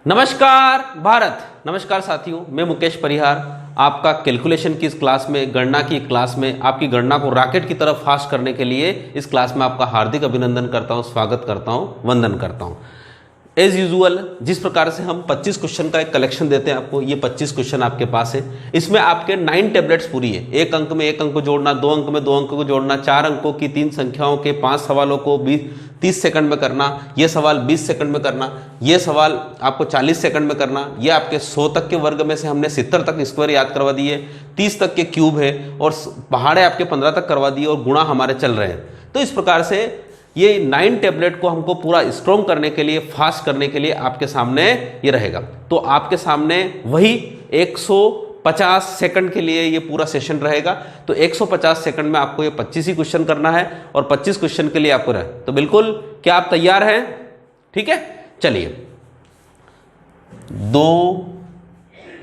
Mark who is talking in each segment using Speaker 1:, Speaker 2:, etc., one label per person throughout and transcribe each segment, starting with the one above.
Speaker 1: नमस्कार भारत, नमस्कार साथियों, मैं मुकेश परिहार आपका कैलकुलेशन की इस क्लास में, गणना की क्लास में आपकी गणना को रॉकेट की तरफ फास्ट करने के लिए इस क्लास में आपका हार्दिक अभिनंदन करता हूं, स्वागत करता हूं, वंदन करता हूं। एज यूजुअल जिस प्रकार से हम 25 क्वेश्चन का एक कलेक्शन देते हैं आपको, ये 25 क्वेश्चन आपके पास है। इसमें आपके 9 टैबलेट्स पूरी है। 1 अंक में 1 अंक को जोड़ना, 2 अंक में 2 अंक को जोड़ना, 4 अंकों की 3 संख्याओं के 5 सवालों को 30 सेकंड में करना, ये सवाल 20 सेकंड में करना, ये सवाल आपको 40 सेकंड में करना। ये आपके 100 तक के वर्ग में से हमने 70 तक स्क्वायर याद करवा दिए, 30 तक के क्यूब है और पहाड़े आपके 15 तक करवा दिए और गुणा हमारे चल रहे हैं। तो इस प्रकार से ये 9 टैबलेट को हमको पूरा स्ट्रॉन्ग करने के लिए, फास्ट करने के लिए आपके सामने ये रहेगा। तो आपके सामने वही 150 सेकंड के लिए ये पूरा सेशन रहेगा। तो 150 सेकंड में आपको ये 25 ही क्वेश्चन करना है और 25 क्वेश्चन के लिए आपको रहे। तो बिल्कुल, क्या आप तैयार हैं? ठीक है, चलिए। 2,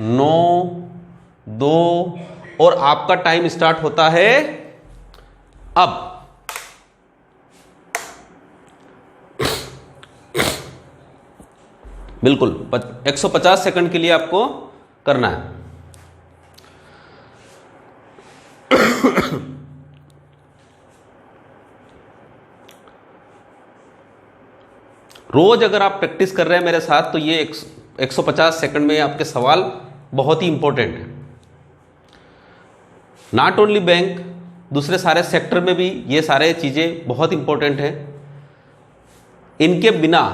Speaker 1: 9, 2 और आपका टाइम स्टार्ट होता है अब। बिल्कुल 150 सेकंड के लिए आपको करना है। रोज अगर आप प्रैक्टिस कर रहे हैं मेरे साथ तो ये 150 सेकंड में आपके सवाल बहुत ही इंपॉर्टेंट है। नॉट ओनली बैंक, दूसरे सारे सेक्टर में भी ये सारे चीजें बहुत इंपॉर्टेंट है। इनके बिना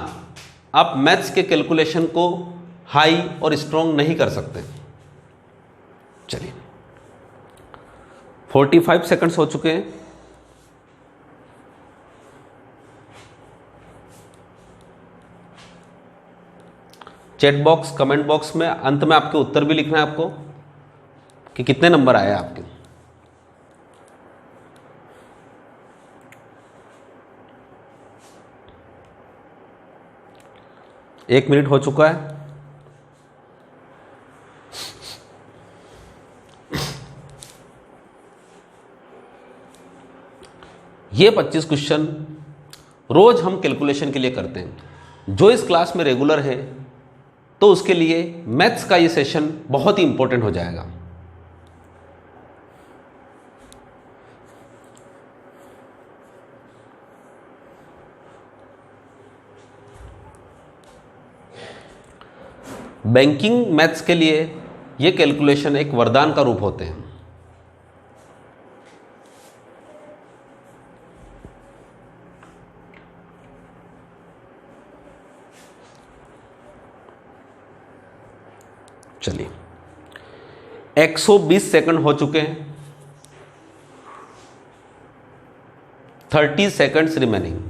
Speaker 1: आप मैथ्स के कैलकुलेशन को हाई और स्ट्रॉन्ग नहीं कर सकते। चलिए, 45 सेकंड्स हो चुके हैं। चैट बॉक्स, कमेंट बॉक्स में अंत में आपके उत्तर भी लिखना है आपको कि कितने नंबर आए आपके। एक मिनट हो चुका है। ये 25 क्वेश्चन रोज हम कैलकुलेशन के लिए करते हैं। जो इस क्लास में रेगुलर है तो उसके लिए मैथ्स का ये सेशन बहुत ही इंपॉर्टेंट हो जाएगा। बैंकिंग मैथ्स के लिए ये कैलकुलेशन एक वरदान का रूप होते हैं। चलिए, 120 सेकंड हो चुके हैं। 30 seconds remaining.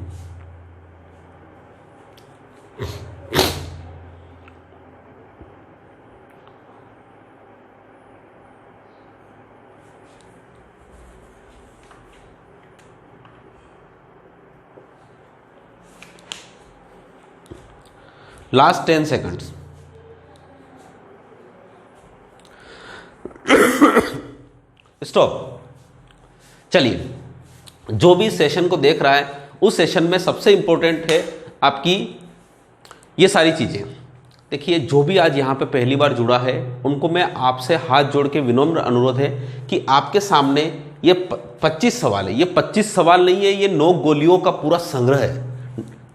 Speaker 1: Last 10 seconds. Stop. चलिए, जो भी सेशन को देख रहा है उस सेशन में सबसे इंपॉर्टेंट है आपकी ये सारी चीजें। देखिए, जो भी आज यहाँ पे पहली बार जुड़ा है उनको मैं आपसे हाथ जोड़ के विनम्र अनुरोध है कि आपके सामने ये 25 सवाल है। ये 25 सवाल नहीं है, ये 9 गोलियों का पूरा संग्रह है,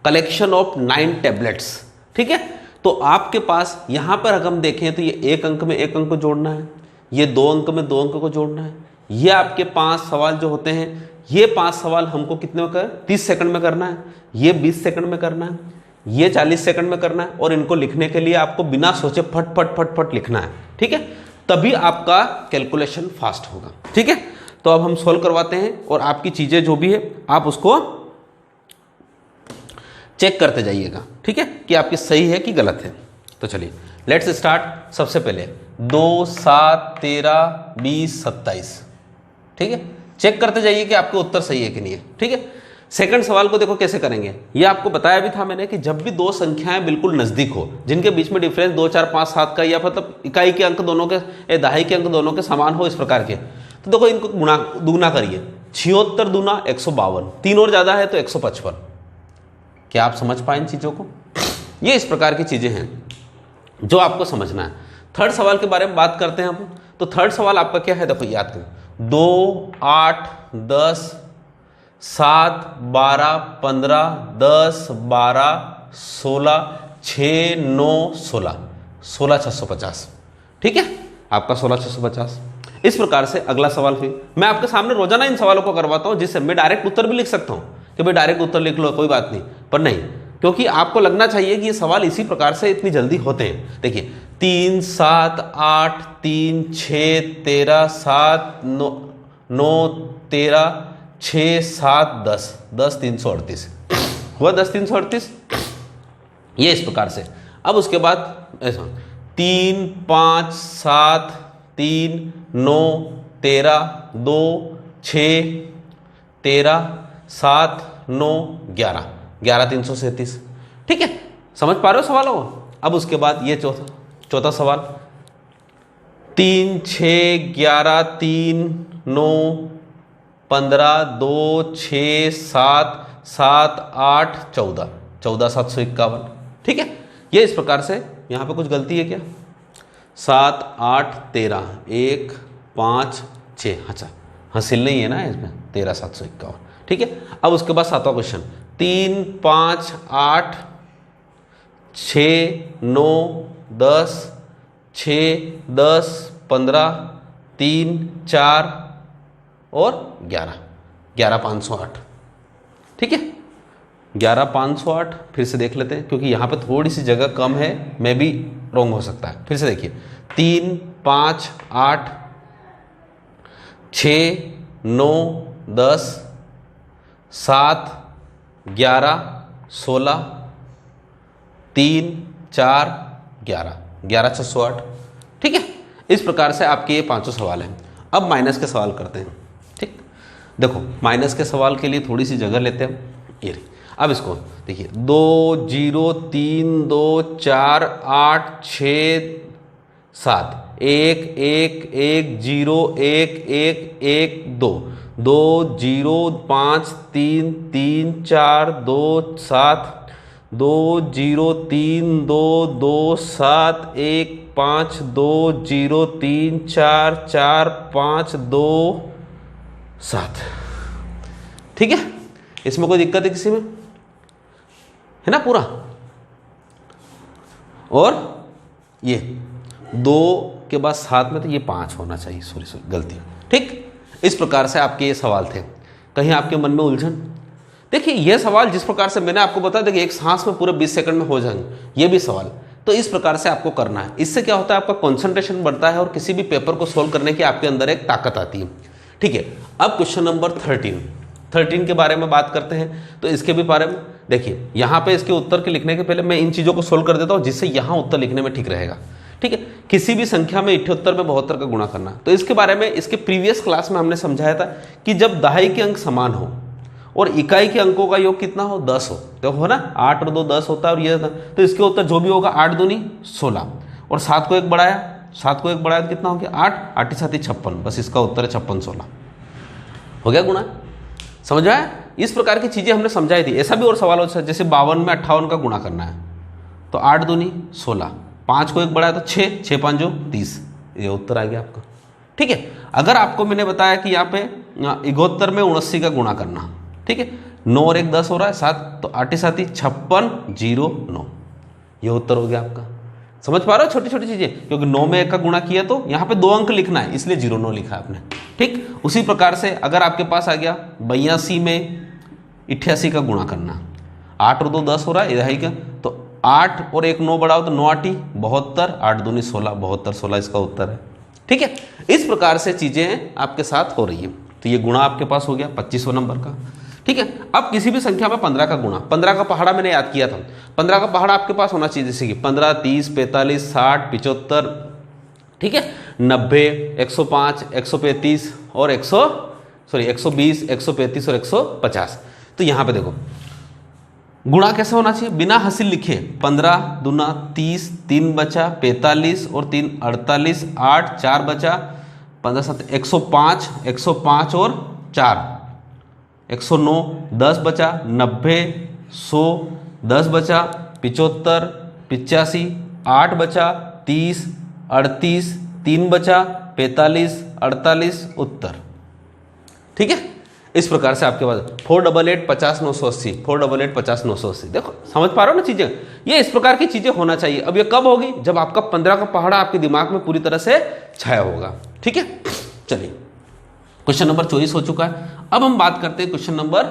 Speaker 1: कलेक्शन ऑफ 9 टैबलेट्स। ठीक है, तो आपके पास यहां पर अगर हम देखें तो ये 1 अंक में 1 अंक को जोड़ना है, ये 2 अंक में 2 अंक को जोड़ना है। ये आपके 5 सवाल जो होते हैं, ये 5 सवाल हमको कितने में कर 30 सेकंड में करना है, ये 20 सेकंड में करना है, ये 40 सेकंड में करना है। और इनको लिखने के लिए आपको बिना सोचे फट फट फट फट लिखना है। ठीक है, तभी आपका कैलकुलेशन फास्ट होगा। ठीक है, तो अब हम सॉल्व करवाते हैं और आपकी चीजें जो भी है आप उसको चेक करते जाइएगा। ठीक है, कि आपकी सही है कि गलत है। तो चलिए, लेट्स स्टार्ट। सबसे पहले 2, 7, 13, 20, 27। ठीक है, चेक करते जाइए कि आपके उत्तर सही है कि नहीं है। ठीक है, सेकंड सवाल को देखो कैसे करेंगे। ये आपको बताया भी था मैंने कि जब भी 2 संख्याएं बिल्कुल नजदीक हो, जिनके बीच में डिफरेंस 2, 4, 5, 7 का, या मतलब इकाई के अंक दोनों के, दहाई के अंक दोनों के समान हो, इस प्रकार के, तो देखो इनको दुगुना करिए। 76 दूना 152, 3 और ज्यादा है तो 155। क्या आप समझ पाए इन चीजों को? ये इस प्रकार की चीजें हैं। जो आपको समझना है। थर्ड सवाल के बारे में बात करते हैं हम। तो थर्ड सवाल आपका क्या है, देखो याद करें, 2, 8, 10, 7, 12, 15, 10, 12, 16, 6, 9, 16, 16,650। ठीक है, आपका 16,650। इस प्रकार से अगला सवाल फिर मैं आपके सामने रोजाना इन सवालों को करवाता हूं, जिससे मैं डायरेक्ट उत्तर भी लिख सकता हूं कि भाई डायरेक्ट उत्तर लिख लो, कोई बात नहीं, पर नहीं, क्योंकि आपको लगना चाहिए कि ये सवाल इसी प्रकार से इतनी जल्दी होते हैं। देखिए 3, 7, 8, 3, 6, 13, 7, 9, 13, 6, 7, 10, 10, 338 हुआ, 10, 338, ये इस प्रकार से। अब उसके बाद ऐसा 3, 5, 7, 3, 9, 13, 2, 6, 13, 7, 9, 11, 11, 337। ठीक है, समझ पा रहे हो सवालों को। अब उसके बाद ये चौथा सवाल, 3, 6, 11, 3, 9, 15, 2, 6, 7, 7, 8, 14, 14,751। ठीक है, ये इस प्रकार से। यहाँ पे कुछ गलती है क्या, 7, 8, 13, 1, 5, 6, अच्छा हासिल नहीं है ना इसमें, 13,751। ठीक है, अब उसके बाद सातवां क्वेश्चन, 3, 5, 8, 6, 9, 10, 6, 10, 15, 3, 4 और 11, 11,508। ठीक है, 11,508 फिर से देख लेते हैं, क्योंकि यहाँ पे थोड़ी सी जगह कम है, मैं भी रॉन्ग हो सकता है। फिर से देखिए, 3, 5, 8, 6, 9, 10, 7, 11, 16, 3, 4, 11, 11,608। ठीक है, इस प्रकार से आपके ये पांचों सवाल हैं। अब माइनस के सवाल करते हैं। ठीक, देखो माइनस के सवाल के लिए थोड़ी सी जगह लेते हैं, ये रही। अब इसको देखिए, 2, 0, 3, 2, 4, 8, 6, 7, 1, 1, 1, 0, 1, 1, 1, 2, 2, 0, 5, 3, 3, 4, 2, 7, 2, 0, 3, 2, 2, 7, 1, 5, 2, 0, 3, 4, 4, 5, 2, 7। ठीक है, इसमें कोई दिक्कत है किसी में, है ना पूरा। और ये 2 के बाद 7 में तो ये 5 होना चाहिए, सॉरी गलती। ठीक, इस प्रकार से आपके ये सवाल थे। कहीं आपके मन में उलझन? देखिए ये सवाल जिस प्रकार से मैंने आपको बताया, देखिए एक सांस में पूरे 20 सेकंड में हो जाएंगे ये भी सवाल। तो इस प्रकार से आपको करना है। इससे क्या होता है, आपका कंसंट्रेशन बढ़ता है और किसी भी पेपर को सोल्व करने की आपके अंदर एक ताकत आती है। ठीक है, अब क्वेश्चन नंबर 13 के बारे में बात करते हैं। तो इसके भी बारे में देखिए, यहाँ पे इसके उत्तर के लिखने के पहले मैं इन चीज़ों को सोल्व कर देता हूँ, जिससे यहाँ उत्तर लिखने में ठीक रहेगा। ठीक है, किसी भी संख्या में 78 में 72 का गुणा करना। तो इसके बारे में इसके प्रीवियस क्लास में हमने समझाया था कि जब दहाई के अंक समान हो और इकाई के अंकों का योग कितना हो, 10 हो, तो हो ना, 8 और 2 10 होता है। और ये तो इसके उत्तर जो भी होगा 8 दूनी 16 और 7 को 1 बढ़ाया, 7 को 1 बढ़ाया तो कितना हो गया 8, 8 7 56, बस इसका उत्तर है 56 16 हो गया गुणा। समझ आया? इस प्रकार की चीजें हमने समझाई थी। ऐसा भी और सवाल होता है, जैसे 52 में 58 का गुणा करना है तो 8 दूनी 16, 5 को 1 बढ़ाया तो 6, 6 5 जो 30, ये उत्तर आ गया आपका। ठीक है, अगर आपको मैंने बताया कि यहाँ पे 71 में 79 का गुणा करना, ठीक है, 9 और 1 10 हो रहा है 7, तो 8 7 56 0 9, ये उत्तर हो गया आपका। समझ पा रहे हो छोटी छोटी चीजें, क्योंकि 9 में 1 का गुणा किया तो यहाँ पे 2 अंक लिखना है, इसलिए 0 9 लिखा आपने। ठीक, उसी प्रकार से अगर आपके पास आ गया 82 में 88 का गुणा करना, 8 और 2 10 हो रहा है इधर का, तो 8 और 1 9 बढ़ाओ तो 9 8 72, 8 दूनी 16, 72 16 इसका उत्तर है। ठीक है, इस प्रकार से चीजें आपके साथ हो रही है। तो ये गुणा आपके पास हो गया 25वां नंबर का। ठीक है, अब किसी भी संख्या में 15 का गुणा, 15 का पहाड़ा मैंने याद किया था। 15 का पहाड़ा आपके पास होना चाहिए, जैसे कि 15 30 45 60 75, ठीक है, 90 105 135 और 120 135 और 150। तो यहाँ पे देखो गुणा कैसे होना चाहिए, बिना हासिल लिखे 15 दूना 30, 3 बचा 45 और 3 48, 8 4 बचा 15 7 105, 105 और 4 109, 10 बचा 90 100, 10 बचा 75 85 8 बचा 30, 38, 3 बचा 45, 48 उत्तर। ठीक है, इस प्रकार से आपके पास 488 50 980, 488 50 980। देखो समझ पा रहे हो ना चीजें, ये इस प्रकार की चीजें होना चाहिए। अब ये कब होगी, जब आपका 15 का पहाड़ा आपके दिमाग में पूरी तरह से छाया होगा। ठीक है, चलिए क्वेश्चन नंबर 24 हो चुका है। अब हम बात करते हैं क्वेश्चन नंबर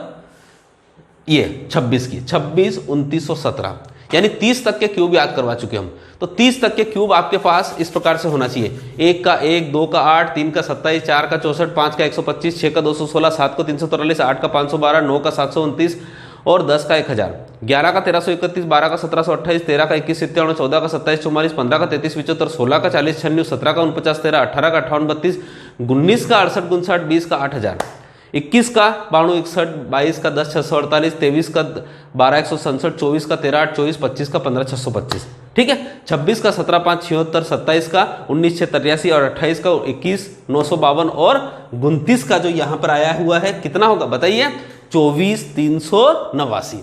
Speaker 1: ये 26 की, 26, 29 और 17, यानी 30 तक के क्यूब याद करवा चुके हम। तो 30 तक के क्यूब आपके पास इस प्रकार से होना चाहिए, 1 का 1, 2 का 8, 3 का 27, 4 का 64, 5 का 125, 6 का 216, 7 का 343, 8 का 512, 9 का 729 और 10 का 1000, 11 का 1331, 12 का 1728, 13 का 2157, 14 का 2744, 15 का 3375, 16 का 4096, 17 का 4913, 18 का 5832, 19 का 68 59, 20 का 8000, 21 का 92 61, 22 का 10 648, 23 का 12 167, 24 का 13 824, 25 का 15 625। ठीक है, 26 का 17 5 76, 27 का 19 6 83 और 28 का 21 952 और 29 का जो यहाँ पर आया हुआ है कितना होगा बताइए, 24 389।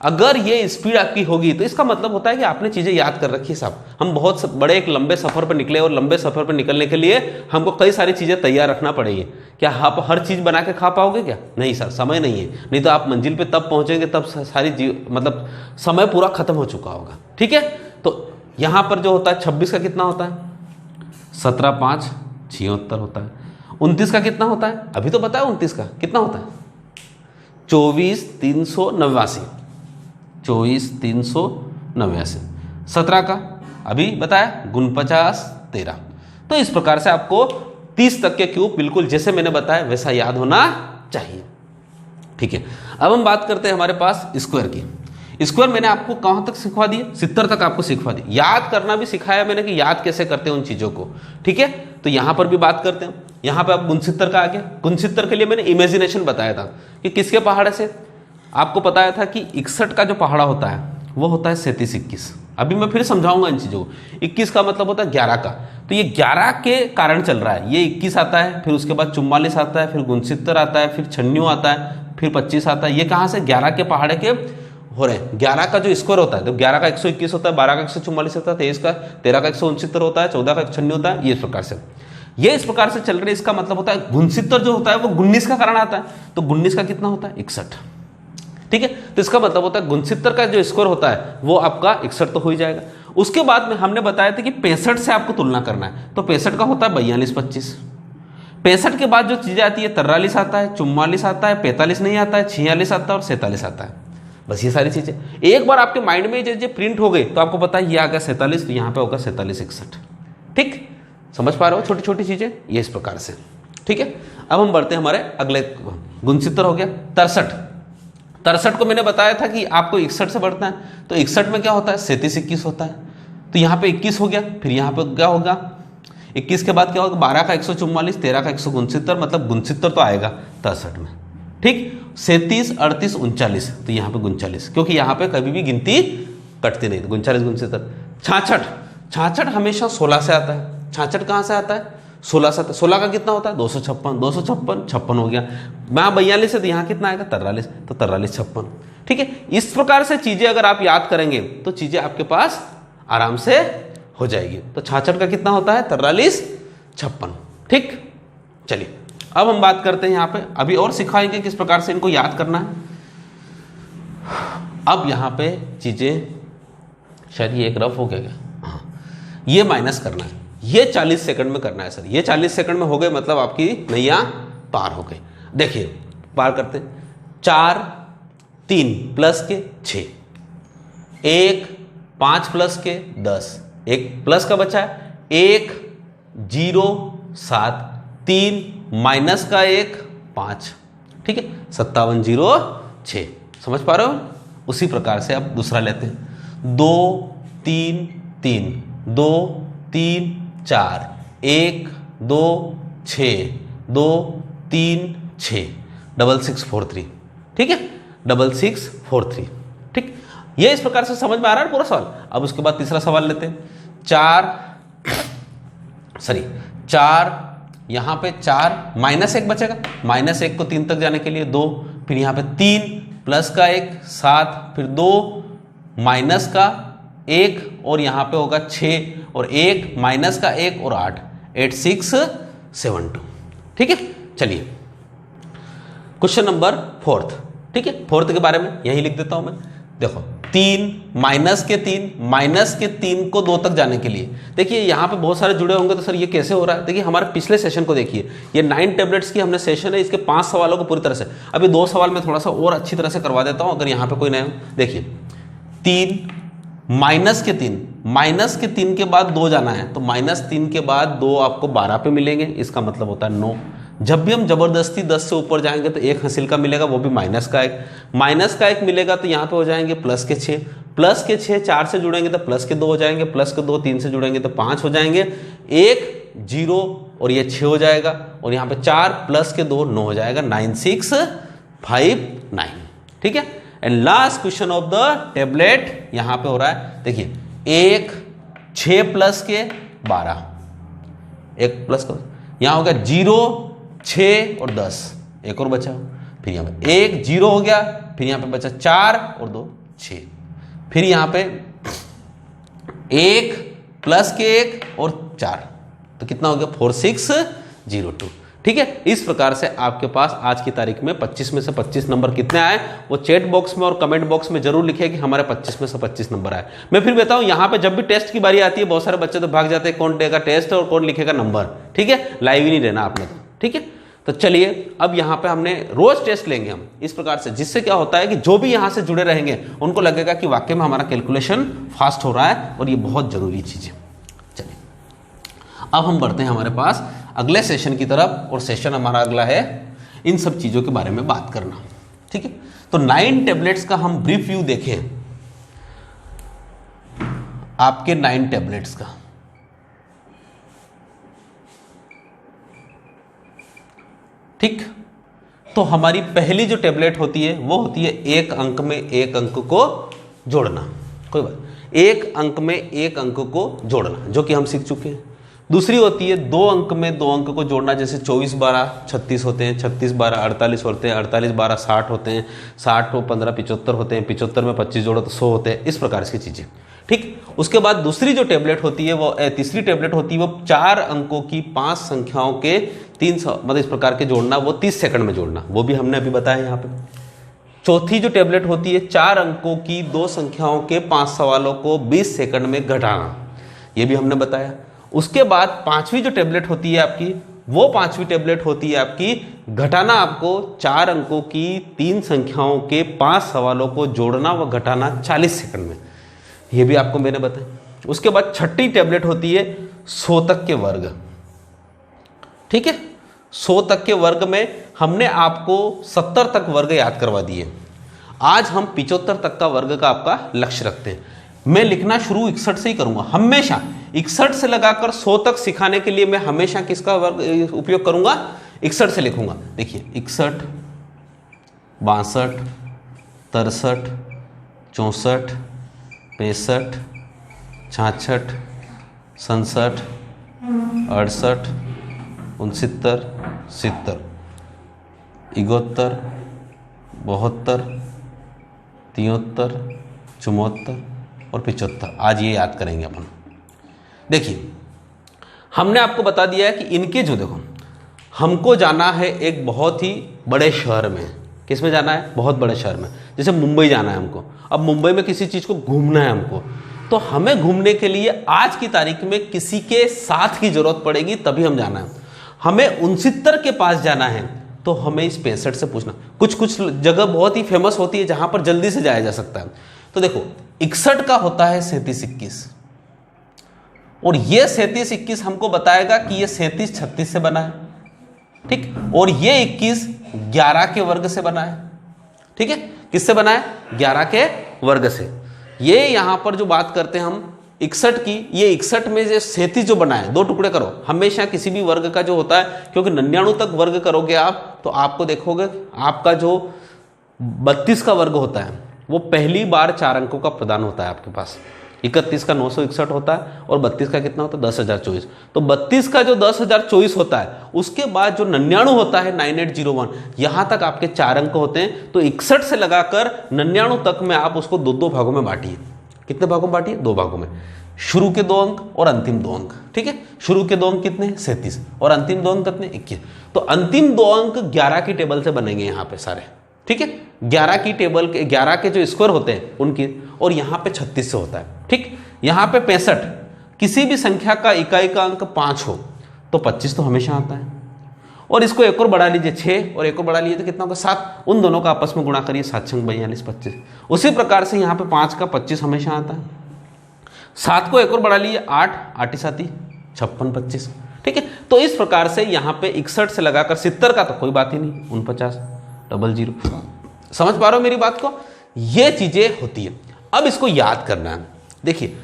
Speaker 1: अगर ये स्पीड आपकी होगी तो इसका मतलब होता है कि आपने चीजें याद कर रखी है साहब। हम बहुत बड़े एक लंबे सफर पर निकले और लंबे सफर पर निकलने के लिए हमको कई सारी चीजें तैयार रखना पड़ेगी। क्या आप हर चीज बना के खा पाओगे क्या? नहीं सर, समय नहीं है, नहीं तो आप मंजिल पे तब पहुंचेंगे तब सारी मतलब समय पूरा खत्म हो चुका होगा। ठीक है, तो यहां पर जो होता है 26 का कितना होता है, 17 5 76 होता है। 29 का कितना होता है, अभी तो बताया 29 का कितना होता है, 24 389, 24 389। 17 का अभी बताया 49 13। तो इस प्रकार से आपको 30 तक के क्यूब बिल्कुल जैसे मैंने बताया वैसा याद होना चाहिए। ठीक है, अब हम बात करते हैं हमारे पास स्क्वायर की। स्क्वायर मैंने आपको कहां तक सिखवा दिया, 70 तक आपको सिखवा दी। याद करना भी सिखाया मैंने कि याद कैसे करते हैं उन चीजों को। ठीक है, तो यहां पर भी बात करते हैं। यहां पर आप 69 का आ गया। 69 के लिए मैंने इमेजिनेशन बताया था कि किसके पहाड़े से, आपको बताया था कि 61 का जो पहाड़ा होता है वो होता है 37 21। अभी मैं फिर समझाऊंगा इन चीजों को। 21 का मतलब होता है 11 का, तो ये 11 के कारण चल रहा है। ये 21 आता है, फिर उसके बाद 44 आता है, फिर 69 आता है, फिर 96 आता है, फिर 25 आता है। ये कहां से, 11 के पहाड़े के हो रहे हैं। 11 का जो स्क्वायर होता है तो 11 का 121 होता है, 12 का 144 होता है, 23 का 13 का 169 होता है, 14 का 196 होता है। ये इस प्रकार से, ये इस प्रकार से चल रहे हैं। इसका मतलब होता है 69 जो होता है वो 19 का कारण आता है, तो 19 का कितना होता है 61। ठीक है, तो इसका मतलब होता है 69 का जो स्कोर होता है वो आपका 61 तो हो ही जाएगा। उसके बाद में हमने बताया था कि 65 से आपको तुलना करना है, तो 65 का होता है 42 25। 65 के बाद जो चीजें आती है 43 आता है, 44 आता है, 45 नहीं आता है, 46 आता है और 47 आता है। बस ये सारी चीजें एक बार आपके माइंड में जैसे प्रिंट हो गई तो आपको पता है ये आ गया 47, तो यहाँ पे होगा 47 61। ठीक, समझ पा रहे हो छोटी छोटी चीजें ये इस प्रकार से। ठीक है, अब हम बढ़ते हैं हमारे अगले। 69 हो गया। 63 को मैंने बताया था कि आपको 61 से बढ़ना है, तो 61 में क्या होता है 37 21 होता है, तो यहाँ पे 21 हो गया। फिर यहाँ पे क्या होगा 21 के बाद क्या होगा 12 का 144, 13 का 169, मतलब 69 तो आएगा 63 में। ठीक, 37 38 39, तो यहाँ पे 39, क्योंकि यहाँ पे कभी भी गिनती कटती नहीं, 39 69। 66 हमेशा 16 से आता है। 66 कहाँ से आता है 16 से आता है। 16 का कितना होता है 256, 256 56 हो गया। यहाँ 42 है तो यहाँ कितना आएगा 43, तो 43 56। ठीक है, इस प्रकार से चीजें अगर आप याद करेंगे तो चीजें आपके पास आराम से हो जाएगी। तो 66 का कितना होता है 43 56। ठीक, चलिए अब हम बात करते हैं यहाँ पे, अभी और सिखाएंगे किस प्रकार से इनको याद करना है। अब यहाँ पे चीजें शायद ये एक रफ हो गया, हाँ, ये माइनस करना है, ये 40 सेकंड में करना है सर। ये 40 सेकंड में हो गए मतलब आपकी नैया पार हो गई। देखिए पार करते, 4 3 प्लस के 6, 1 5 प्लस के 10, एक प्लस का बचा है 1 0 7 3 माइनस का 1 5। ठीक है, 57 0 6। समझ पा रहे हो? उसी प्रकार से अब दूसरा लेते हैं, 2 3 3 2 3 4 1 2 6 2 3 6 66 43। ठीक है, 66 43। ठीक, ये इस प्रकार से समझ में आ रहा है पूरा सवाल। अब उसके बाद तीसरा सवाल लेते हैं, 4 यहां पे 4 माइनस 1 बचेगा, माइनस 1 को 3 तक जाने के लिए 2, फिर यहां पे 3 प्लस का 1 7, फिर 2 माइनस का 1 और यहाँ पे होगा 6 और 1 माइनस का 1 और 8, 8672। ठीक है, चलिए क्वेश्चन नंबर 4। ठीक है, 4 के बारे में यही लिख देता हूं मैं। देखो 3 माइनस के 3 को 2 तक जाने के लिए, देखिए यहाँ पे बहुत सारे जुड़े होंगे तो सर ये कैसे हो रहा है। देखिए हमारे पिछले सेशन को देखिए, ये 9 टैबलेट्स की हमने सेशन है, इसके 5 सवालों को पूरी तरह से, अभी 2 सवाल मैं थोड़ा सा और अच्छी तरह से करवा देता हूँ अगर यहाँ पे कोई नया हो। देखिए 3 माइनस के 3 के बाद 2 जाना है, तो -3 के बाद 2 आपको 12 पे मिलेंगे, इसका मतलब होता है 9। जब भी हम जबरदस्ती 10 से ऊपर जाएंगे तो 1 हासिल का मिलेगा, वो भी माइनस का 1 मिलेगा, तो यहाँ पे हो जाएंगे प्लस के 6 4 से जुड़ेंगे तो प्लस के 2 हो जाएंगे, प्लस के 2 3 से जुड़ेंगे तो 5 हो जाएंगे, 1 0 और ये 6 हो जाएगा, और यहाँ पे 4 प्लस के 2 9 हो जाएगा, 9659। ठीक है, and last question of the tablet यहाँ पे हो रहा है। देखिए 1 6 प्लस के 12, 1 प्लस का यहाँ हो गया 0 6 और 10, एक और बचा, फिर यहाँ पे 1 0 हो गया, फिर यहाँ पे बचा 4 और 2 6, फिर यहाँ पे 1 प्लस के 1 और 4, तो कितना हो गया 4602। ठीक है, इस प्रकार से आपके पास आज की तारीख में 25 में से 25 नंबर कितने आए, वो चैट बॉक्स में और कमेंट बॉक्स में जरूर लिखे कि हमारे 25 में से 25 नंबर आए। मैं फिर बताऊं, यहाँ पे जब भी टेस्ट की बारी आती है बहुत सारे बच्चे तो भाग जाते हैं, कौन देगा टेस्ट और कौन लिखेगा नंबर। ठीक है, लाइव ही नहीं रहना आपने तो। ठीक है, तो चलिए अब यहाँ पे हमने रोज टेस्ट लेंगे हम इस प्रकार से, जिससे क्या होता है कि जो भी यहाँ से जुड़े रहेंगे उनको लगेगा कि वाकई में हमारा कैलकुलेशन फास्ट हो रहा है, और ये बहुत जरूरी चीज है। चलिए अब हम बढ़ते हैं हमारे पास अगले सेशन की तरफ, और सेशन हमारा अगला है इन सब चीजों के बारे में बात करना। ठीक है, तो 9 टैबलेट्स का हम ब्रीफ व्यू देखें, आपके 9 टैबलेट्स का। ठीक, तो हमारी पहली जो टेबलेट होती है वो होती है 1 अंक में 1 अंक को जोड़ना। कोई बात, 1 अंक में 1 अंक को जोड़ना, जो कि हम सीख चुके हैं। दूसरी होती है 2 अंक में 2 अंक को जोड़ना, जैसे 24 12 36 होते हैं, 36 12 48 होते हैं, 48 12 60 होते हैं, 60 और 15 75 होते हैं, 75 में 25 जोड़ो तो 100 होते हैं, इस प्रकार की चीजें। ठीक, उसके बाद दूसरी जो टेबलेट होती है वो तीसरी टेबलेट होती है वो 4 अंकों की 5 संख्याओं के 300 मतलब इस प्रकार के जोड़ना, वो 30 सेकंड में जोड़ना, वो भी हमने अभी बताया यहाँ पे। चौथी जो टेबलेट होती है 4 अंकों की 2 संख्याओं के 5 सवालों को 20 सेकंड में घटाना, ये भी हमने बताया। उसके बाद पांचवी जो टेबलेट होती है आपकी, वो पांचवी टेबलेट होती है आपकी घटाना, आपको 4 अंकों की 3 संख्याओं के 5 सवालों को जोड़ना व घटाना 40 सेकंड में, ये भी आपको मैंने बताया। उसके बाद छठी टेबलेट होती है 100 तक के वर्ग। ठीक है, 100 तक के वर्ग में हमने आपको 70 तक वर्ग याद करवा दिए, आज हम 75 तक का वर्ग का आपका लक्ष्य रखते हैं। मैं लिखना शुरू 61 से ही करूंगा, हमेशा 61 से लगाकर 100 तक सिखाने के लिए मैं हमेशा किसका वर्ग उपयोग करूंगा, 61 से लिखूंगा। देखिए 61 62 63 64 65 66 67 68 69 70 71 72 73 74 और 75, आज ये याद करेंगे अपन। देखिए हमने आपको बता दिया है कि इनके जो, देखो हमको जाना है एक बहुत ही बड़े शहर में। किस में जाना है, बहुत बड़े शहर में, जैसे मुंबई जाना है हमको। अब मुंबई में किसी चीज़ को घूमना है हमको, तो हमें घूमने के लिए आज की तारीख में किसी के साथ की जरूरत पड़ेगी, तभी हम जाना है। हमें 69 के पास जाना है तो हमें इस 65 से पूछना। कुछ कुछ जगह बहुत ही फेमस होती है जहां पर जल्दी से जाया जा सकता है। तो देखो 61 का होता है 37 21, और ये 37 21 हमको बताएगा कि ये 37 36 से बना है। ठीक, और ये 21 11 के वर्ग से बना है। ठीक है, किससे बना है, 11 के वर्ग से। ये यहां पर जो बात करते हैं हम 61 की, ये 61 में जो 37 जो बना है, 2 टुकड़े करो हमेशा किसी भी वर्ग का जो होता है, क्योंकि 99 तक वर्ग करोगे आप तो आपको देखोगे आपका जो 32 का वर्ग होता है वो पहली बार 4 अंकों का प्रदान होता है आपके पास। 31 का 961 होता है और 32 का कितना होता है 10,024। तो 32 का जो 10,024 होता है, उसके बाद जो 99 होता है 9801, यहां तक आपके 4 अंक होते हैं। तो 61 से लगाकर 99 तक में आप उसको 2-2 भागों में बांटिए। कितने भागों में बांटी है? 2 भागों में। शुरू के 2 अंक और अंतिम 2 अंक, ठीक है। शुरू के 2 अंक कितने हैं? 37 और अंतिम 2 अंक कितने? 21। तो अंतिम 2 अंक 11 की टेबल से बनेंगे यहाँ पे सारे, ठीक है। 11 की टेबल के 11 के जो स्क्वायर होते हैं उनकी, और यहाँ पे 36 से होता है, ठीक। यहाँ पे 65, किसी भी संख्या का इकाई का अंक 5 हो तो 25 तो हमेशा आता है। और इसको एक और बढ़ा लीजिए 6 और एक और बढ़ा लीजिए तो कितना होगा? 7। उन दोनों का आपस में गुणा करिए, 7 6 42 25। उसी प्रकार से यहाँ पे 5 का 25 हमेशा आता है। 7 को एक और बढ़ा लीजिए 8 8 7 56 25, ठीक है। तो इस प्रकार से यहाँ पे 61 से लगाकर 70 का तो कोई बात ही नहीं, 49 00। समझ पा रहे हो मेरी बात को? ये चीजें होती है। अब इसको याद करना है। देखिए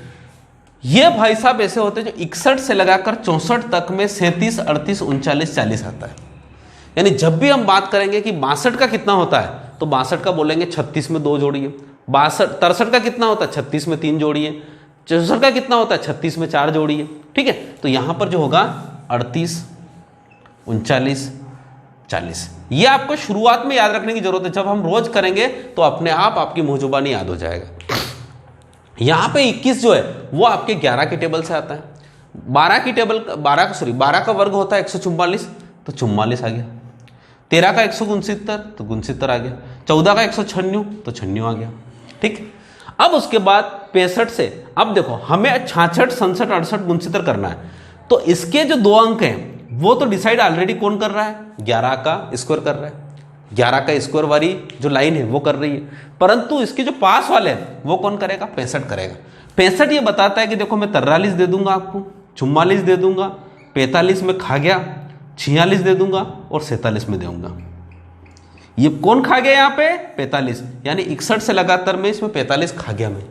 Speaker 1: ये भाई साहब ऐसे होते हैं जो 61 से लगाकर 64 तक में 37 38 39 40 आता है। यानी जब भी हम बात करेंगे कि 62 का कितना होता है तो 62 का बोलेंगे 36 में 2 जोड़िए। 63 का कितना होता है? 36 में 3 जोड़िए। 64 का कितना होता है? 36 में 4 जोड़िए, ठीक है। तो यहां पर जो होगा 38 39 40। ये आपको शुरुआत में याद रखने की जरूरत है। जब हम रोज करेंगे तो अपने आप आपकी मुंह जुबानी याद हो जाएगा। यहां पे 21 जो है वो आपके 11 की टेबल से आता है। 12 का वर्ग होता है 144, तो 44 आ गया। 13 का 169 तो 69 आ गया। 14 का 196 तो 96 आ गया, ठीक। अब उसके बाद 65 से, अब देखो हमें 66 67 68 69 करना है। तो इसके जो 2 अंक हैं वो तो डिसाइड ऑलरेडी कौन कर रहा है? 11 का स्क्वायर कर रहा है। 11 का स्क्वायर वाली जो लाइन है वो कर रही है, परंतु इसके जो पास वाले हैं वो कौन करेगा? 65 करेगा। 65 ये बताता है कि देखो मैं 43 दे दूंगा आपको, 44 दे दूंगा, 45 में खा गया, 46 दे दूंगा और 47 में दूंगा। ये कौन खा गया यहाँ पे? 45। यानी 61 से लगातार में इसमें 45 खा गया। मैं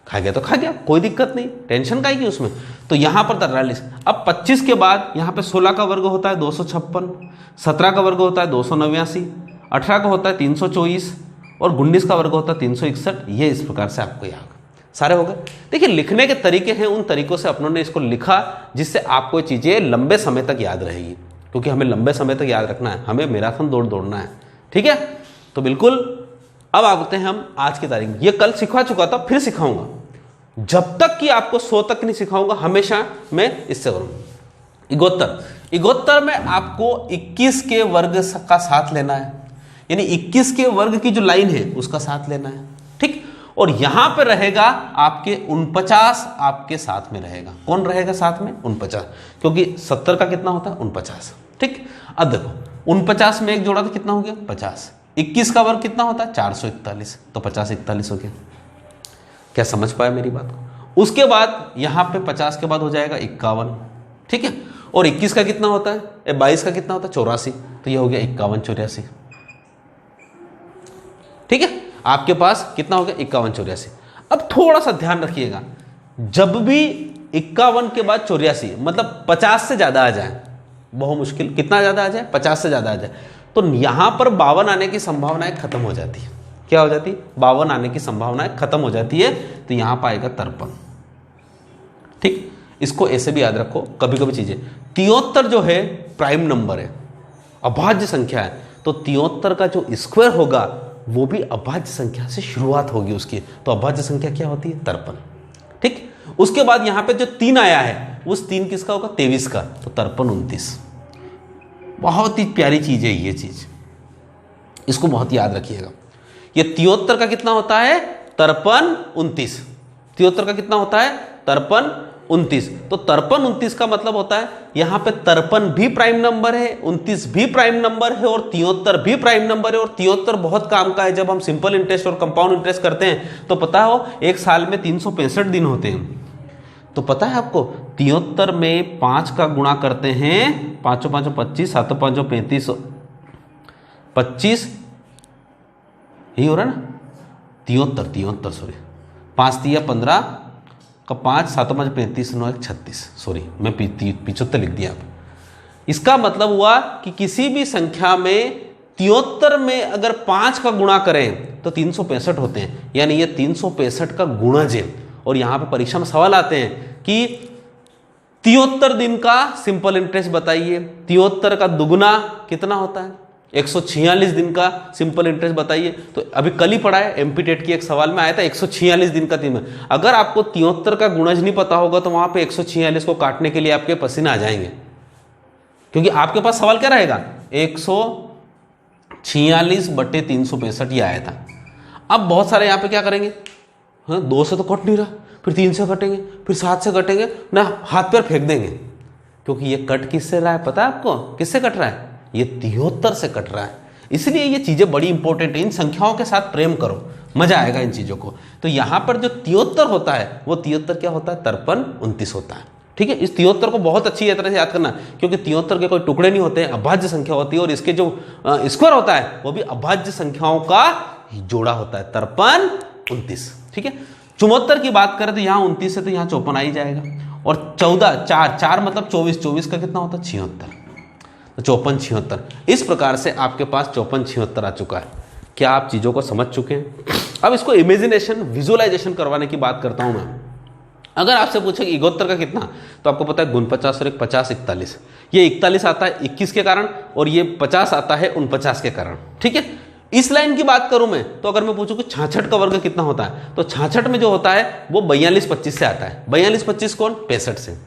Speaker 1: खा गया तो खा गया, कोई दिक्कत नहीं, टेंशन का ही कि उसमें। तो यहां पर 43। अब 25 के बाद यहां पे 16 का वर्ग होता है 256, 17 का वर्ग होता है 289, 18 का होता है 324 और 19 का वर्ग होता है 361। ये इस प्रकार से आपको याद सारे हो गए। देखिए लिखने के तरीके हैं, उन तरीकों से अपनों ने इसको लिखा जिससे आपको चीजें लंबे समय तक याद रहेगी, क्योंकि हमें लंबे समय तक याद रखना है, हमें मैराथन दौड़ना है, ठीक है। तो बिल्कुल अब आते हैं हम आज की तारीख। ये कल सिखा चुका था, फिर सिखाऊंगा। जब तक कि आपको 100 तक नहीं सिखाऊंगा हमेशा मैं इससे करूंगा। इगोत्तर में आपको 21 के वर्ग का साथ लेना है, यानी 21 के वर्ग की जो लाइन है उसका साथ लेना है, ठीक। और यहां पर रहेगा आपके 49 आपके साथ में रहेगा। कौन रहेगा साथ में? 49, क्योंकि 70 का कितना होता है? 49, ठीक। अब देखो 49 में एक जोड़ा तो कितना हो गया? 50। 21 का वर्ग कितना होता है? 441, तो 50 41 हो गया। क्या समझ पाया मेरी बात को? उसके बाद यहां पे 50 के बाद हो जाएगा 51, ठीक है। और 21 का कितना होता है? 22 का कितना होता है? 84, तो ये हो गया 51 84, ठीक है। आपके पास कितना हो गया? 51 84। अब थोड़ा सा ध्यान रखिएगा, जब भी 51 के बाद 84 मतलब 50 से ज्यादा आ जाए, बहुत मुश्किल, कितना ज्यादा आ जाए? 50 से ज्यादा आ जाए, तो यहां पर 52 आने की संभावनाएं खत्म हो जाती है। क्या हो जाती है? 52 आने की संभावनाएं खत्म हो जाती है। तो यहां पाएगा 53, ठीक। इसको ऐसे भी याद रखो, कभी कभी चीजें 73 जो है प्राइम नंबर है, अभाज्य संख्या है, तो 73 का जो स्क्वायर होगा वो भी अभाज्य संख्या से शुरुआत होगी उसकी। तो अभाज्य संख्या क्या होती है? 53, ठीक। उसके बाद यहां पे जो 3 आया है उस 3 किसका होगा? 23 का, तो 53 29। बहुत ही प्यारी चीज है ये चीज, इसको बहुत याद रखिएगा। ये 73 का कितना होता है? 53 29। 73 का कितना होता है? 53 29। तो 53 29 का मतलब होता है यहां पे 53 भी प्राइम नंबर है, 29 भी प्राइम नंबर है और 73 भी प्राइम नंबर है। और 73 बहुत काम का है। जब हम सिंपल इंटरेस्ट और कंपाउंड इंटरेस्ट करते हैं तो पता हो एक साल में 365 दिन होते हैं। तो पता है आपको 73 में 5 का गुणा करते हैं, 5 5 25, 7 5 35, 25 यही हो रहा है ना? 73 सॉरी, 5 तिया 15 का 5, 7 5 35, 9 1 36, सॉरी मैं 75 लिख दिया। इसका मतलब हुआ कि किसी भी संख्या में 73 में अगर 5 का गुणा करें तो 365 होते हैं, यानी ये 365 का गुणज है। और यहां पे परीक्षा में सवाल आते हैं कि 73 दिन का सिंपल इंटरेस्ट बताइए, 73 का दुगुना कितना होता है? 146 दिन का सिंपल इंटरेस्ट बताइए। तो अभी कल ही पढ़ा है, एमपी टेट की एक सवाल में आया था 146 दिन का दिन। अगर आपको 73 का गुणज नहीं पता होगा तो वहां पे 146 को काटने के लिए आपके पसीने आ जाएंगे, क्योंकि आपके पास सवाल क्या रहेगा 146/365 ये आया था। अब बहुत सारे यहाँ पे क्या करेंगे, हाँ 2 से तो कट नहीं रहा, फिर 3 से कटेंगे, फिर 7 से कटेंगे ना, हाथ पैर फेंक देंगे, क्योंकि ये कट किससे रहा है पता है आपको, किससे कट रहा है, ये 73 से कट रहा है। इसलिए ये चीजें बड़ी इंपॉर्टेंट है, इन संख्याओं के साथ प्रेम करो, मजा आएगा इन चीजों को। तो यहां पर जो 73 होता है वो 73 क्या होता है, 53-29 होता है। ठीक है, इस 73 को बहुत अच्छी तरह से याद करना, क्योंकि 73 के कोई टुकड़े नहीं होते हैं, अभाज्य संख्या होती है, और इसके जो स्क्वायर होता है वो भी अभाज्य संख्याओं का जोड़ा होता है, 53-29। ठीक है, 74 की बात करें तो यहाँ 29 है तो यहाँ 54 आ ही जाएगा, और 14 4 मतलब 24 का कितना होता है 76, तो 54-76। इस प्रकार से आपके पास 54-76 आ चुका है। क्या आप चीजों को समझ चुके हैं? अब इसको इमेजिनेशन विजुअलाइजेशन करवाने की बात करता हूं मैं। अगर आपसे पूछे 71 का कितना, तो आपको पता है 49 और 50-41, ये 41 आता है 21 के कारण, और ये 50 आता है 49 के कारण। ठीक है, इस लाइन की बात करूं मैं तो अगर मैं पूछूं कि 66 का वर्ग कितना होता है, तो 66 में जो होता है वो 42-25 से आता है। 42-25 कौन, 65 से,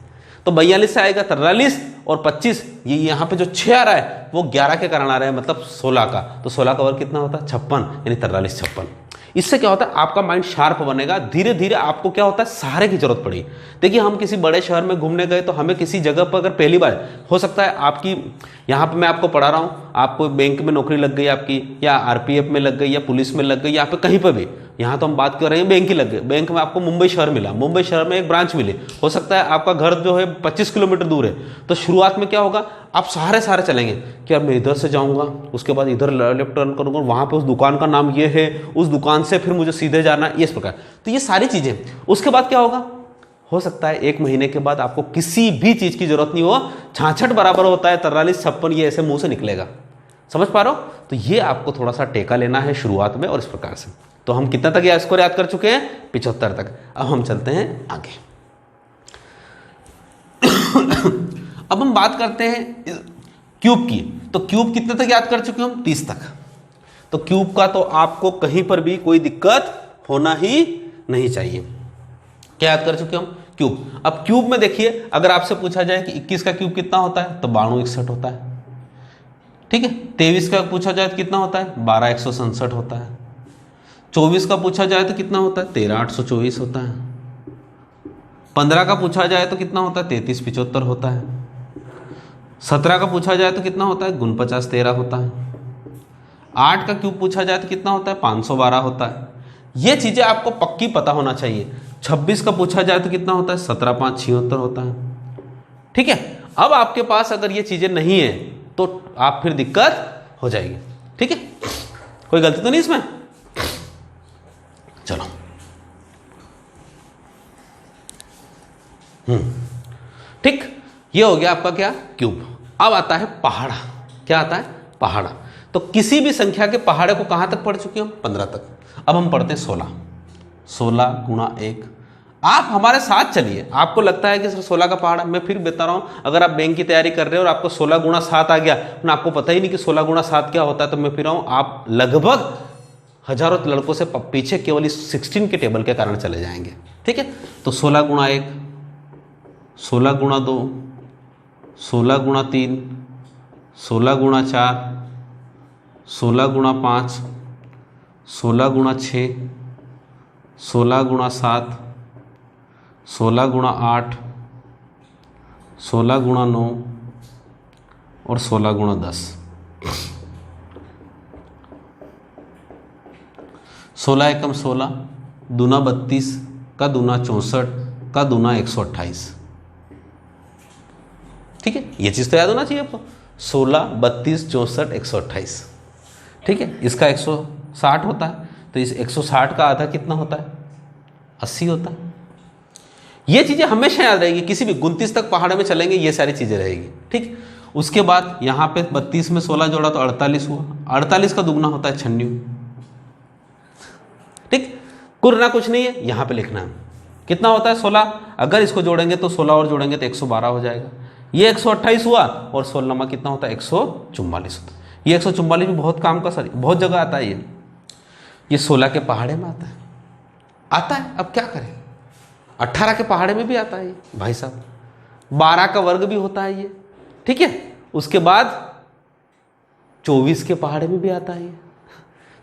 Speaker 1: तो 42 से आएगा 43, और 25 ये यहाँ पे जो 6 आ रहा है वो 11 के कारण आ रहा है, मतलब 16 का, तो 16 का वर्ग कितना होता है 56, यानी 43-56। इससे क्या होता है, आपका माइंड शार्प बनेगा। धीरे धीरे आपको क्या होता है, सहारे की जरूरत पड़ी। देखिए, हम किसी बड़े शहर में घूमने गए तो हमें किसी जगह पर अगर पहली बार, हो सकता है आपकी यहाँ पे मैं आपको पढ़ा रहा हूँ, आपको बैंक में नौकरी लग गई आपकी, या आरपीएफ में लग गई, या पुलिस में लग गई, या पे कहीं पर भी, यहाँ तो हम बात कर रहे हैं बैंक की लग गई, बैंक में आपको मुंबई शहर मिला, मुंबई शहर में एक ब्रांच मिली, हो सकता है आपका घर जो है 25 किलोमीटर दूर है, तो शुरुआत में क्या होगा, आप सहारे चलेंगे कि यार मैं इधर से जाऊंगा, उसके बाद इधर लेफ्ट टर्न करूंगा, वहां पे उस दुकान का नाम ये है, उस दुकान से फिर मुझे सीधे जाना है, इस प्रकार। तो ये सारी चीजें, उसके बाद क्या होगा, हो सकता है 1 महीने के बाद आपको किसी भी चीज की जरूरत नहीं हो, 66 बराबर होता है 43-56, ये ऐसे मुंह से निकलेगा। समझ पा रहे हो? तो ये आपको थोड़ा सा टेका लेना है शुरुआत में, और इस प्रकार से। तो हम कितना तक स्कोर याद कर चुके हैं, 75 तक। अब हम चलते हैं आगे। अब हम बात करते हैं क्यूब की। तो क्यूब कितने तक याद कर चुके हैं हम, 30 तक। तो क्यूब का तो आपको कहीं पर भी कोई दिक्कत होना ही नहीं चाहिए। क्या याद कर चुके हम, क्यूब। अब क्यूब में देखिए, अगर आपसे पूछा जाए कि 21 का क्यूब कितना होता है, तो 9261 होता है। ठीक है, 23 का पूछा जाए तो कितना होता है, 12167 होता है। 24 का पूछा जाए तो कितना होता है, 13824 होता है। 15 का पूछा जाए तो कितना होता है, 3375 होता है। 17 का पूछा जाए तो कितना होता है, 4913 होता है। 8 का क्यूब पूछा जाए तो कितना होता है, 512 होता है। ये चीजें आपको पक्की पता होना चाहिए। 26 का पूछा जाए तो कितना होता है, 17576 होता है। ठीक है, अब आपके पास अगर ये चीजें नहीं है तो आप फिर दिक्कत हो जाएगी। ठीक है, कोई गलती तो नहीं इसमें? चलो, ठीक, ये हो गया आपका क्या, क्यूब। अब आता है पहाड़ा। क्या आता है, पहाड़ा। तो किसी भी संख्या के पहाड़े को कहां तक पढ़ चुके हम, 15 तक। अब हम पढ़ते हैं 16। 16 गुणा 1। आप हमारे साथ चलिए। आपको लगता है कि सर 16 का पहाड़ा, मैं फिर बता रहा हूं, अगर आप बैंक की तैयारी कर रहे हो और आपको 16 गुणा 7 आ गया, ना आपको पता ही नहीं कि 16 गुणा 7 क्या होता है, तो मैं फिर आप लगभग हजारों लड़कों से पीछे केवल इस 16 के टेबल के कारण चले जाएंगे। ठीक है, तो 16 गुणा 1, 16 गुणा 2, 16 गुणा 3, 16 गुणा 4, 16 गुणा 5, 16 गुणा 6, 16 गुणा 7, 16 गुणा 8, 16 गुणा 9 और 16 गुणा 10। 16 एकम 16, दूना 32, का दूना 64, का दूना 128। ठीक है, ये चीज तो याद होना चाहिए आपको। 16, 32, 64, 128। ठीक है, इसका 160 होता है, तो इस 160 का आधा कितना होता है, 80 होता है। ये चीजें हमेशा याद रहेगी। किसी भी 29 तक पहाड़ में चलेंगे, ये सारी चीजें रहेगी। ठीक, उसके बाद यहां पे 32 में 16 जोड़ा तो 48 हुआ। 48 का दुगना होता है 96। ठीक, कुछ ना कुछ नहीं है, यहां पे लिखना है कितना होता है 16। अगर इसको जोड़ेंगे तो 16 और जोड़ेंगे तो 112 हो जाएगा। ये 128 हुआ, और 16 कितना होता है, 144 होता है। ये 144 भी बहुत काम का, सॉरी बहुत जगह आता है ये 16 के पहाड़े में आता है। अब क्या करें, 18 के पहाड़े में भी आता है ये भाई साहब, 12 का वर्ग भी होता है ये, ठीक है। उसके बाद 24 के पहाड़े में भी आता है ये।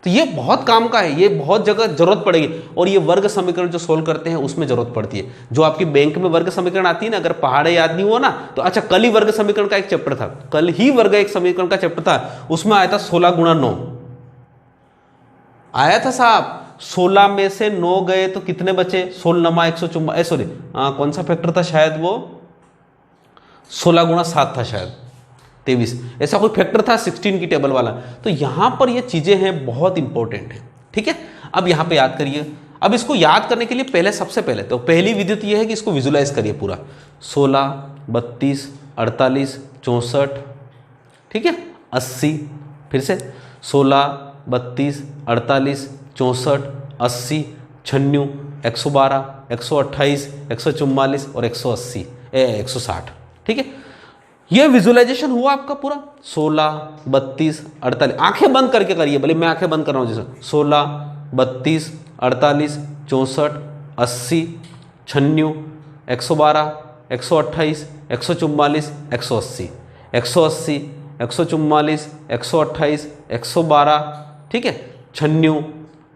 Speaker 1: तो ये बहुत काम का है, ये बहुत जगह जरूरत पड़ेगी। और ये वर्ग समीकरण जो सोल्व करते हैं उसमें जरूरत पड़ती है। जो आपकी बैंक में वर्ग समीकरण आती है ना, अगर पहाड़े याद नहीं हुआ ना तो अच्छा, कल ही वर्ग समीकरण का एक चैप्टर था, कल ही वर्ग एक समीकरण का चैप्टर था, उसमें आया था 16 गुणा 9 आया था साहब। 16 में से 9 गए तो कितने बचे, 16 144, सॉरी कौन सा फैक्टर था, शायद वो 16 गुणा 7 था, शायद 23, ऐसा कोई फैक्टर था 16 की टेबल वाला। तो यहां पर ये चीजें हैं, बहुत इंपॉर्टेंट है, ठीक है। अब यहां पे याद करिए। अब इसको याद करने के लिए पहले, सबसे पहले तो पहली विधि तो ये है कि इसको विजुलाइज करिए पूरा, 16, 32, 48, 64, ठीक है, 80, फिर से 16, 32, 48, 64, 80, 96, 112, 128, 144 और 160, ठीक है। ये विजुअलाइजेशन हुआ आपका पूरा 16, 32, 48, आंखें बंद करके करिए, भले मैं आंखें बंद कर रहा हूं जैसे 16, 32, 48, 64, 80, 96, 112, 128, 144, 180, 180, 144, 128, 112, ठीक है, 96,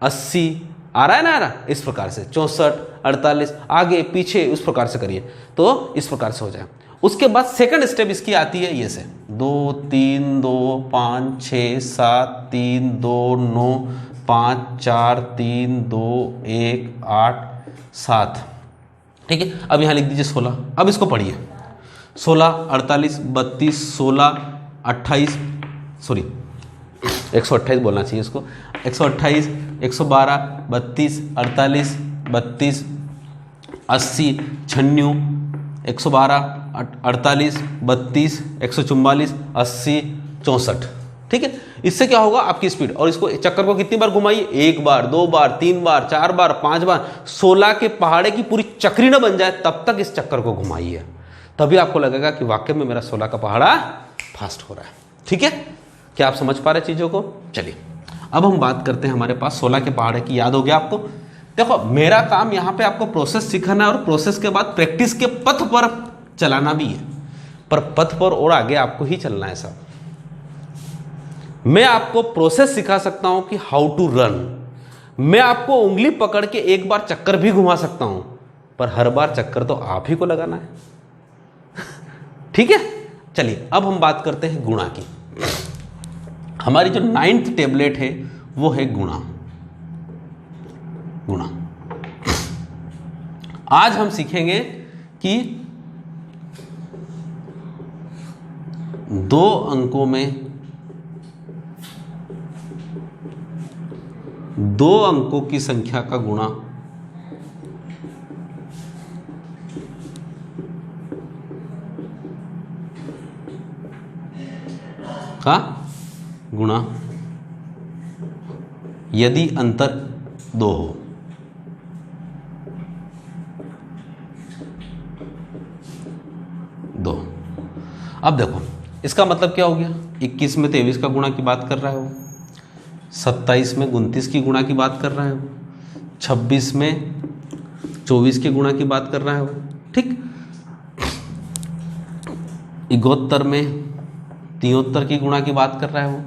Speaker 1: 80 आ रहा है ना, आ रहा इस प्रकार से 64, 48 आगे पीछे उस प्रकार से करिए तो इस प्रकार से हो जाए। उसके बाद सेकंड स्टेप इसकी आती है ये से 2 3 2 5 6 7 3 2 9 5 4 3 2 1 8 7, ठीक है। अब यहाँ लिख दीजिए 16। अब इसको पढ़िए 16, 48, 32, 16, 28, सॉरी 128 बोलना चाहिए इसको, 128, 112, 32, 48, 32, 80, 96, 112, 48, 32, 144, 80, 64, ठीक है। इससे क्या होगा आपकी स्पीड, और इसको चक्कर को कितनी बार घुमाइए, 1 बार 2 बार 3 बार 4 बार 5 बार, 16 के पहाड़े की पूरी चक्री न बन जाए तब तक इस चक्कर को घुमाइए, तभी आपको लगेगा कि वाकई में मेरा 16 का पहाड़ा फास्ट हो रहा है, ठीक है। क्या आप समझ पा रहे चीजों को? चलिए अब हम बात करते हैं, हमारे पास 16 के पहाड़े की याद हो गया आपको। देखो मेरा काम यहाँ पे आपको प्रोसेस सिखाना है और प्रोसेस के बाद प्रैक्टिस के पथ पर चलाना भी है, पर पथ पर और आगे आपको ही चलना है साहब। मैं आपको प्रोसेस सिखा सकता हूं कि हाउ टू रन, मैं आपको उंगली पकड़ के एक बार चक्कर भी घुमा सकता हूं, पर हर बार चक्कर तो आप ही को लगाना है ठीक है। चलिए अब हम बात करते हैं गुणा की। हमारी जो 9th टेबलेट है वो है गुणा। गुणा आज हम सीखेंगे कि 2 अंकों में 2 अंकों की संख्या का गुणा का गुणा यदि अंतर 2 हो। अब देखो इसका मतलब क्या हो गया, 21 में 23 का गुणा की बात कर रहा है वो, 27 में 29 की गुणा की बात कर रहा है वो, 26 में 24 के गुणा की बात कर रहा है वो, ठीक। 71 में 73 की गुणा की बात कर रहा है वो,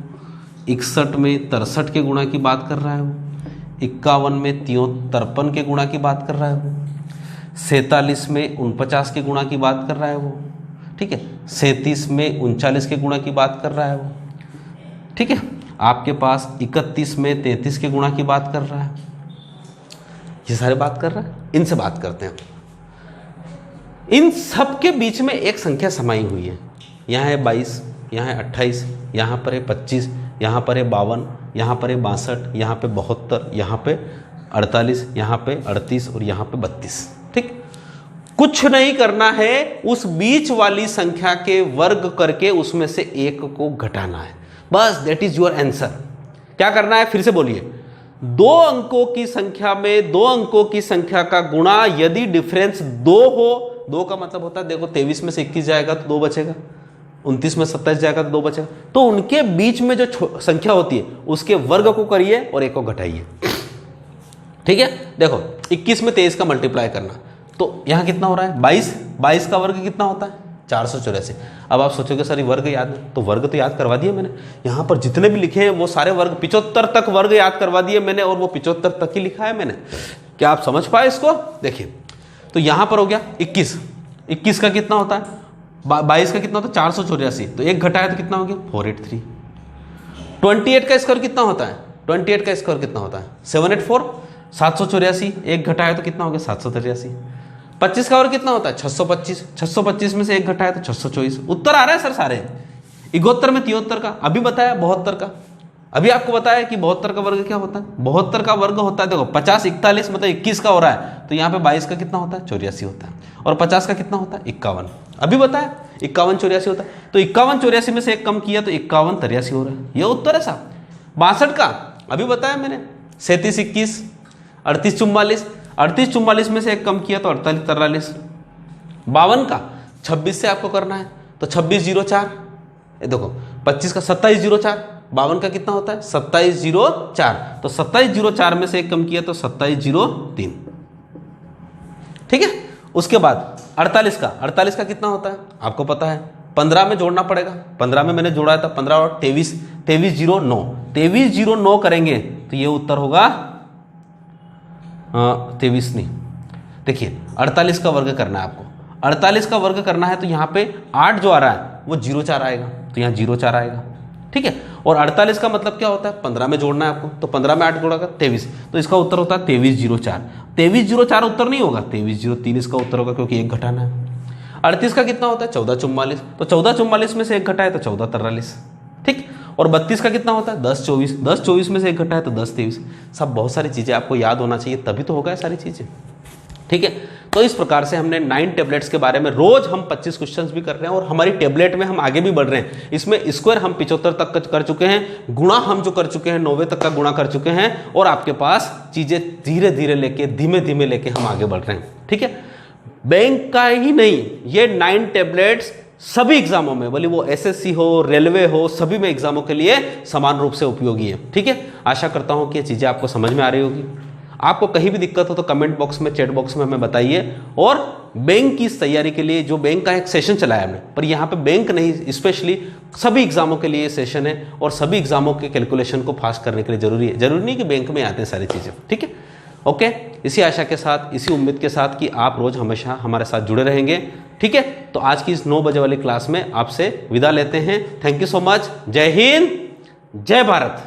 Speaker 1: 61 में 63 के गुणा की बात कर रहा है वो, 51 में 53 के गुणा की बात कर रहा है वो, 47 में 49 के गुणा की बात कर रहा है वो, ठीक है। 37 में 39 के गुणा की बात कर रहा है वो, ठीक है। आपके पास 31 में 33 के गुणा की बात कर रहा है। ये सारे बात कर रहा है, इनसे बात करते हैं। इन सब के बीच में एक संख्या समाई हुई है, यहाँ है 22, यहाँ है 28, यहाँ पर है 25, यहाँ पर है 52, यहाँ पर है 62, यहाँ पे 72, यहाँ पे 48, यहाँ पे 38 और यहाँ पे 32, ठीक। कुछ नहीं करना है, उस बीच वाली संख्या के वर्ग करके उसमें से एक को घटाना है, बस। That is your answer. क्या करना है फिर से बोलिए, 2 अंकों की संख्या में 2 अंकों की संख्या का गुणा यदि डिफरेंस 2 हो, 2 का मतलब होता है, देखो 23 में से 21 जाएगा तो 2 बचेगा, 29 में 27 जाएगा तो 2 बचेगा। तो उनके बीच में जो संख्या होती है उसके वर्ग को करिए और 1 को घटाइए। ठीक है, देखो 21 में 23 का मल्टीप्लाई करना, तो यहाँ कितना हो रहा है 22 का वर्ग कितना होता है 484। अब आप सोचोगे सर ये वर्ग याद है, तो वर्ग तो याद करवा दिया मैंने। यहाँ पर जितने भी लिखे हैं वो सारे वर्ग 75 तक वर्ग याद करवा दिए मैंने, और वो 75 तक ही लिखा है मैंने। क्या आप समझ पाए इसको? देखिए तो यहाँ पर हो गया 21 का कितना होता है 22 का कितना होता है 484, तो 1 घटाया तो कितना हो गया 483। 28 का स्क्वायर कितना होता है 28 का स्क्वायर कितना होता है 784। 784 1 घटाया तो कितना हो गया 783। 25 का वर्ग कितना होता है 625। 625 में से 1 घटाया तो 624। उत्तर आ रहा है सर सारे। 71 में 73 का, अभी बताया 72 का, अभी आपको बताया कि 72 का वर्ग क्या होता है 72 का वर्ग होता है, देखो 50 41 मतलब 21 का हो रहा है, तो यहाँ पे 22 का कितना होता है 84 होता है, और 50 का कितना होता है 51। अभी बताया 51 84 होता है, तो 51 84 में से 1 कम किया तो 51 83 हो रहा है, ये उत्तर है साहब। 62 का अभी बताया मैंने 37 21 38 44, 38 44 में से 1 कम किया तो 48 43। 52 का 26 से आपको करना है तो 26 04, देखो 25 का 27 04, 52 का कितना होता है 27 04, तो 27 04 में से 1 कम किया तो 27 03। ठीक है, उसके बाद 48 का कितना होता है आपको पता है, 15 में जोड़ना पड़ेगा, 15 में मैंने जोड़ा था 15 और 23 09 करेंगे तो ये उत्तर होगा 23 नहीं, देखिए 48 का वर्ग करना है आपको, 48 का वर्ग करना है तो यहाँ पे 8 जो आ रहा है वो 04 आएगा, तो यहाँ 04 आएगा। ठीक है, और 48 का मतलब क्या होता है 15 में जोड़ना है आपको, तो 15 में 8 जोड़ागा 23, तो इसका उत्तर होता है 2304। 2304 उत्तर नहीं होगा, 2303 इसका उत्तर होगा क्योंकि 1 घटाना है। 38 का कितना होता है 1444, तो 1444 में से 1 घटाए तो 1443। ठीक, और 32 का कितना होता है 1024 में से 1 घटाए तो 1023। सब बहुत सारी चीज़ें आपको याद होना चाहिए, तभी तो होगा सारी चीज़ें। ठीक है, तो इस प्रकार से हमने 9 टेबलेट्स के बारे में, रोज हम 25 क्वेश्चंस भी कर रहे हैं और हमारी टेबलेट में हम आगे भी बढ़ रहे हैं। इसमें स्क्वायर हम 75 तक कर चुके हैं, गुणा हम जो कर चुके हैं 90 तक का गुणा कर चुके हैं, और आपके पास चीज़ें धीरे धीरे लेके धीमे धीमे लेके हम आगे बढ़ रहे हैं। ठीक है, बैंक का ही नहीं, ये 9 टेबलेट्स सभी एग्जामों में, बोली वो एसएससी हो रेलवे हो, सभी में एग्जामों के लिए समान रूप से उपयोगी है। ठीक है, आशा करता हूं कि ये चीज़ें आपको समझ में आ रही होगी। आपको कहीं भी दिक्कत हो तो कमेंट बॉक्स में, चैट बॉक्स में हमें बताइए। और बैंक की तैयारी के लिए जो बैंक का एक सेशन चलाया हमने, पर यहाँ पे बैंक नहीं, स्पेशली सभी एग्जामों के लिए सेशन है, और सभी एग्जामों के कैलकुलेशन को फास्ट करने के लिए जरूरी है। जरूरी नहीं कि बैंक में आते हैं सारी चीज़ें। ठीक है, ओके, इसी आशा के साथ, इसी उम्मीद के साथ कि आप रोज हमेशा हमारे साथ जुड़े रहेंगे। ठीक है, तो आज की इस 9 बजे वाली क्लास में आपसे विदा लेते हैं। Thank you so much. जय हिंद, जय भारत।